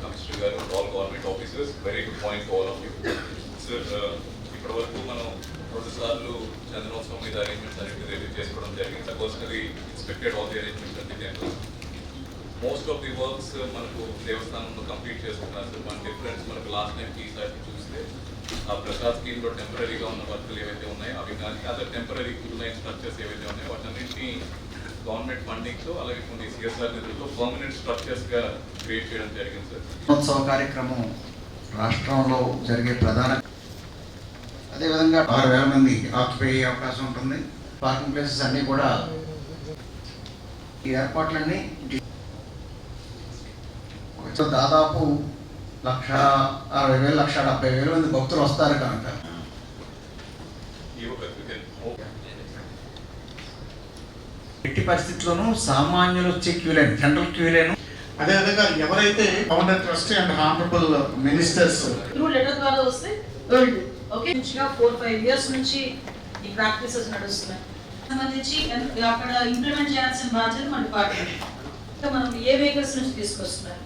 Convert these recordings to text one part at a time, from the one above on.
Commissioner garu, all government officers, very good point to all of you. Sir, ఇప్పటి వరకు మనం 2 సార్లు చంద్రోత్సవం మీద అరేంజ్మెంట్స్ అనేది రివ్యూ చేసుకోవడం జరిగింది. Personally inspected all the arrangements at the temple. Most of the works మనకు దేవస్థానంలో కంప్లీట్ చేసుకున్నారు సార్. మన డిఫరెన్స్ మనకు లాస్ట్ టైం ఈసారి చూస్తే ఆ ప్రసాద్ స్కీమ్లో టెంపరీగా ఉన్న వర్కులు ఏవైతే ఉన్నాయో అవి కానీ అదర్ టెంపరీ లైన్ స్ట్రక్చర్స్ ఏవైతే ఉన్నాయో వాటన్నింటినీ గవర్నమెంట్ ఫండింగ్తో అలాగే కొన్ని సిఎస్ఆర్ నిధులతో పర్మనెంట్ స్ట్రక్చర్స్గా క్రియేట్ చేయడం జరిగింది సార్. ఉత్సవ కార్యక్రమం రాష్ట్రంలో జరిగే ప్రధాన, అదేవిధంగా 6,000 మంది ఆక్యుపై అయ్యే అవకాశం ఉంటుంది. పార్కింగ్ ప్లేసెస్ అన్నీ కూడా ఈ ఏర్పాట్లన్నీ దాదాపు 1,60,000 1,70,000 మంది భక్తులు వస్తారు కనుక ఎట్టి పరిస్థితుల్లోనూ సామాన్యులు వచ్చే క్యూలైన్, జనరల్ క్యూలైన్. అదేవిధంగా ఎవరైతే governor trustee and honourable ministers through letter ద్వారా వస్తే ఓకే 4-5 ఇయర్స్ నుంచి ఈ ప్రాక్టీసెస్ నడుస్తున్నాయి. సంబంధించి అక్కడ ఇంప్లిమెంట్ చేయాల్సిన బాధ్యత మన డిపార్ట్మెంట్. మనం ఏ వెహికల్స్ నుంచి తీసుకొస్తున్నారు,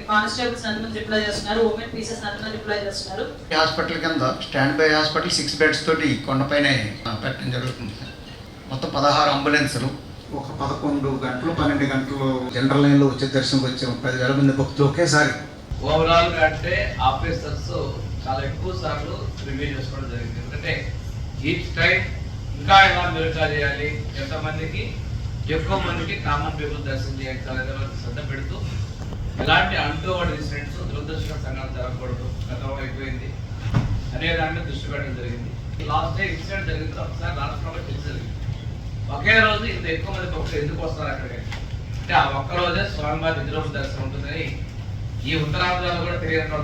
కానిస్టేబుల్స్ ఎంతమంది రిప్లై చేస్తున్నారు, ఉమెన్ పీసెస్ ఎంతమంది రిప్లై చేస్తున్నారు. హాస్పిటల్ కింద స్టాండ్ బై హాస్పిటల్ 6 బెడ్స్ తోటి కొండపైన పెట్టడం జరుగుతుంది. మొత్తం 16 అంబులెన్సులు, ఒక 11 గంటలు 12 గంటలు జనరల్ లైన్లో వచ్చే దర్శనంకి వచ్చే 10,000 మంది భక్తులు ఒకేసారి. ఓవరాల్ గా అంటే ఆఫీసర్స్ చాలా ఎక్కువ సార్లు రివ్యూ చేసుకోవడం జరిగింది. ఎందుకంటే ఈచ్ టైం ఇంకా ఎలా మెరుగ్గా చేయాలి, ఎంతమందికి ఎక్కువ మందికి కామన్ పీపుల్ దర్శనం చేయించాలి శ్రద్ధ పెడుతూ ఎలాంటి అన్టోవర్డ్ ఇన్సిడెంట్స్, దురదృష్టకర సంఘటనలు జరగకూడదు, గతంలో అయిపోయింది అనే దాని మీద దృష్టి పెట్టడం జరిగింది. లాస్ట్ డే ఇన్సిడెంట్ జరిగింది ఒకసారి రాష్ట్రంలో తెలిసింది. ఒకే రోజు ఇంత ఎక్కువ మంది భక్తులు ఎందుకు వస్తారు అక్కడికి అంటే ఆ ఒక్కరోజే స్వామివారి నిజరూప దర్శనం ఉంటుందని ఈ ఉత్తరాంధ్రలో కూడా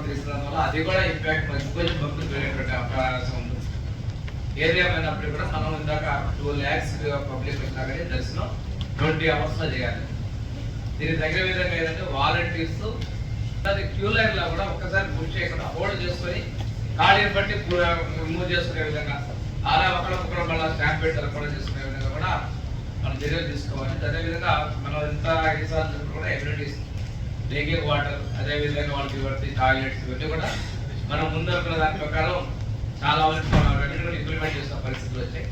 తెలిసిన వల్ల అది కూడా ఇంపాక్ట్ కొంచెం భక్తులు పెరిగేటువంటి అవకాశం ఉంటుంది. ఏదేమైనప్పుడు కూడా మనం ఇందాక 2 lakhs పబ్లిక్ వచ్చినా కానీ దర్శనం 20 hours లో చేయాలి. దీనికి తగిన విధంగా ఏంటంటే వాలంటీర్స్ అది క్యూ లైన్ లో కూడా ఒక్కసారి పుష్ చేయకుండా హోల్డ్ చేసుకొని ఖాళీని బట్టి మూవ్ చేసుకునే విధంగా అలా ఒకరికొకరు మళ్ళీ స్టాంప్ పెట్టి కూడా చేసుకునే విధంగా కూడా మనం చర్యలు తీసుకోవాలి. అదేవిధంగా మనం ఎంత ఎన్నిసార్లు కూడా ఎమ్యూనిటీస్, డ్రింకింగ్ వాటర్, అదేవిధంగా వాళ్ళకి ఇవ్వండి టాయిలెట్స్, ఇవన్నీ కూడా మనం ముందు అనుకున్న దాని ప్రకారం చాలా వరకు మనం కూడా ఇంప్లిమెంట్ చేస్తున్న పరిస్థితులు వచ్చాయి.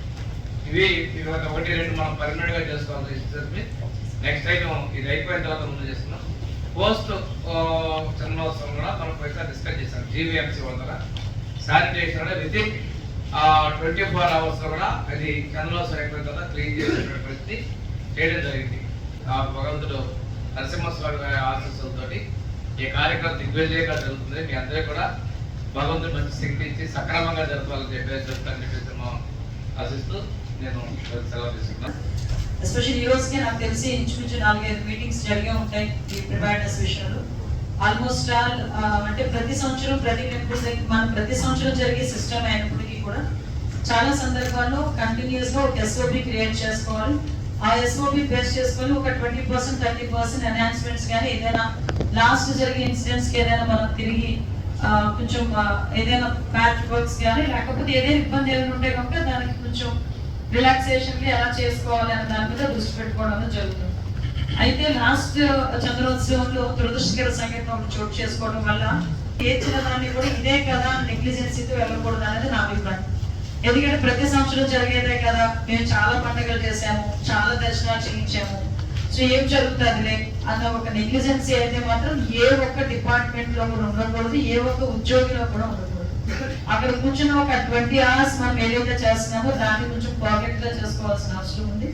ఇవి 1-2 మనం పర్మనెంట్ గా చేసుకోవాల్సి నెక్స్ట్ టైం ఇది అయిపోయిన తర్వాత ముందు చేస్తున్నాం. పోస్ట్ చంద్రోత్సవం కూడా మనం పైసా డిస్కస్ చేస్తాం. జీవీఎంసీ వల్ల శానిటేషన్ కూడా వితిన్ 24 hours లో కూడా అది చంద్రోత్సవం అయిపోయిన తర్వాత క్లీన్ చేసేటువంటి పరిస్థితి చేయడం జరిగింది. భగవంతుడు నరసింహస్వామి గారి ఆశీస్సులతో ఈ కార్యక్రమం దిగ్విజయంగా జరుగుతుంది. మీ అందరూ కూడా భగవంతుడు మంచి శక్తి ఇచ్చి సక్రమంగా జరపాలని చెప్పేసి ఆశిస్తూ నేను సెలవు తీసుకున్నాను. ఎస్పెషల్లీ ఈ రోజుకి నాకు తెలిసి ఇంచుమించు 4-5 మీటింగ్స్ జరిగే ఉంటాయి ఈ ప్రిపేర్నెస్ విషయంలో. ఆల్మోస్ట్ ఆల్ అంటే ప్రతి సంవత్సరం ప్రతి టెంపుల్ మనం ప్రతి సంవత్సరం జరిగే సిస్టమ్ అయినప్పటికీ కూడా చాలా సందర్భాల్లో కంటిన్యూస్ గా ఒక ఎస్ఓపి క్రియేట్ చేసుకోవాలి. ఆ ఎస్ఓపి బేస్ చేసుకొని ఒక 20% 30% ఎన్హాన్స్మెంట్స్ కానీ ఏదైనా లాస్ట్ జరిగే ఇన్సిడెంట్స్ కి ఏదైనా మనం తిరిగి కొంచెం ఏదైనా ప్యాచ్ వర్క్స్ కానీ లేకపోతే ఏదైనా ఇబ్బంది ఏమైనా ఉంటే కనుక దానికి కొంచెం రిలాక్సేషన్ కి ఎలా చేసుకోవాలి అనే దాని మీద దృష్టి పెట్టుకోవడం జరుగుతుంది. అయితే లాస్ట్ చంద్రోత్సవంలో దురదృష్టకర సంఘటన చోటు చేసుకోవడం వల్ల ఏ చిన్నదాన్ని కూడా ఇదే కదా నెగ్లిజెన్సీతో వెళ్ళకూడదు అనేది నా అభిప్రాయం. ఎందుకంటే ప్రతి సంవత్సరం జరిగేదే కదా, మేము చాలా పండుగలు చేసాము, చాలా దర్శనాలు చేయించాము, సో ఏం జరుగుతుందిలే అన్న ఒక నెగ్లిజెన్సీ అయితే మాత్రం ఏ ఒక్క డిపార్ట్మెంట్ లో కూడా ఉండకూడదు, ఏ ఒక్క ఉద్యోగిలో కూడా ఉండకూడదు. అక్కడ కూర్చున్న ఒక 20 hours మనం ఏదైతే చేస్తున్నామో దాన్ని కొంచెం పర్ఫెక్ట్ గా చేసుకోవాల్సిన అవసరం ఉంది.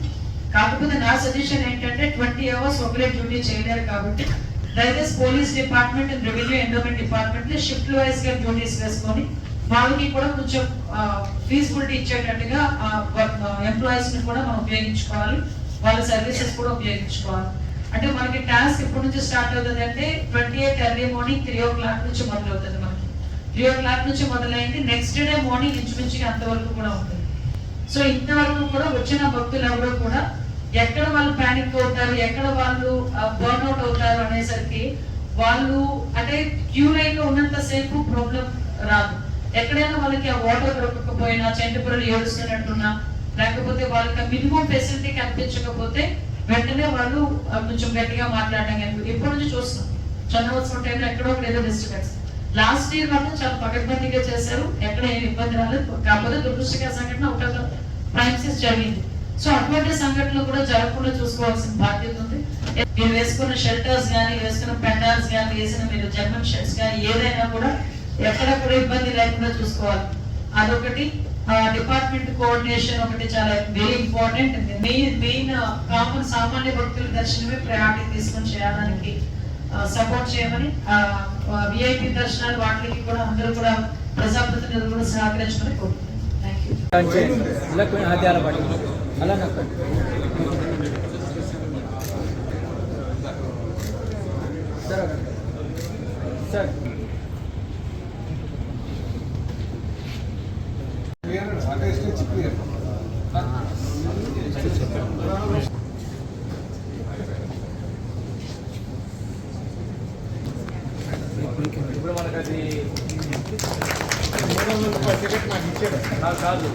కాకపోతే నా సజెషన్ ఏంటంటే 20 hours ఒకరే డ్యూటీ చేయలేరు కాబట్టి దయచేసి police department and revenue endowment department shift wise గా డ్యూటీస్ వేసుకొని వాళ్ళకి కూడా కొంచెం ఫీజిబిలిటీ ఇచ్చేటట్టుగా ఎంప్లాయీస్ ని కూడా మనం ఉపయోగించుకోవాలి, వాళ్ళ సర్వీసెస్ కూడా ఉపయోగించుకోవాలి. అంటే మనకి టాస్క్ ఎప్పటి నుంచి స్టార్ట్ అవుతుంది అంటే 28 ఎర్లీ మార్నింగ్ 3 o'clock నుంచి మొదలవుతుంది. మనకి 3 o'clock నుంచి మొదలైంది నెక్స్ట్ డే మార్నింగ్ ఇంచుమించుగా అంతవరకు కూడా ఉంటుంది. సో ఇంతవరకు కూడా వచ్చిన భక్తులు ఎవరు కూడా ఎక్కడ వాళ్ళు ప్యానిక్ అవుతారు, ఎక్కడ వాళ్ళు బర్న్అవుట్ అవుతారు అనేసరికి వాళ్ళు అంటే క్యూ లైన్ లో ఉన్నంత సేపు ప్రాబ్లం రాదు. ఎక్కడైనా వాళ్ళకి ఆ వాటర్ దొరకకపోయినా, చెంటుపురలు ఏడుస్తున్నట్టున్నా, లేకపోతే వాళ్ళకి మినిమం ఫెసిలిటీ కనిపించకపోతే వెంటనే వాళ్ళు కొంచెం గట్టిగా మాట్లాడడం ఎప్పటి నుంచి చూస్తున్నాం. చంద్రోత్సవం టైంలో ఎక్కడో ఒక ఏదో డిస్టర్బెన్స్. లాస్ట్ ఇయర్ మాత్రం చాలా పకడ్బందీగా చేశారు, ఎక్కడ ఏమి ఇబ్బంది రాలేదు. కాకపోతే దురదృష్టకర సంఘటన ఒకటి ప్రైమ్సెస్ జరిగింది. సో అటువంటి సంఘటనలు కూడా జరగకుండా చూసుకోవాల్సిన బాధ్యత ఉంది. మీరు వేసుకున్న షెల్టర్స్ కానీ, వేసుకున్న పెండాల్స్ కానీ, వేసిన మీరు జర్మన్ షర్ట్స్ కానీ ఏదైనా కూడా ఎక్కడ కూడా ఇబ్బంది లేకుండా చూసుకోవాలి. అదొకటి. డిపార్ట్మెంట్ కోఆర్డినేషన్ ఒకటి చాలా వెరీ ఇంపార్టెంట్. మెయిన్ కామన్ సామాన్య భక్తుల దర్శనమే ప్రయారిటీ తీసుకొని చేయడానికి సపోర్ట్ చేయమని, విఐపి దర్శనాలు వాటికి కూడా అందరూ కూడా ప్రజాప్రతినిధులు కూడా సహకరించమని కోరుతున్నాను. థ్యాంక్ ఇప్పుడు మనకు అది కాదు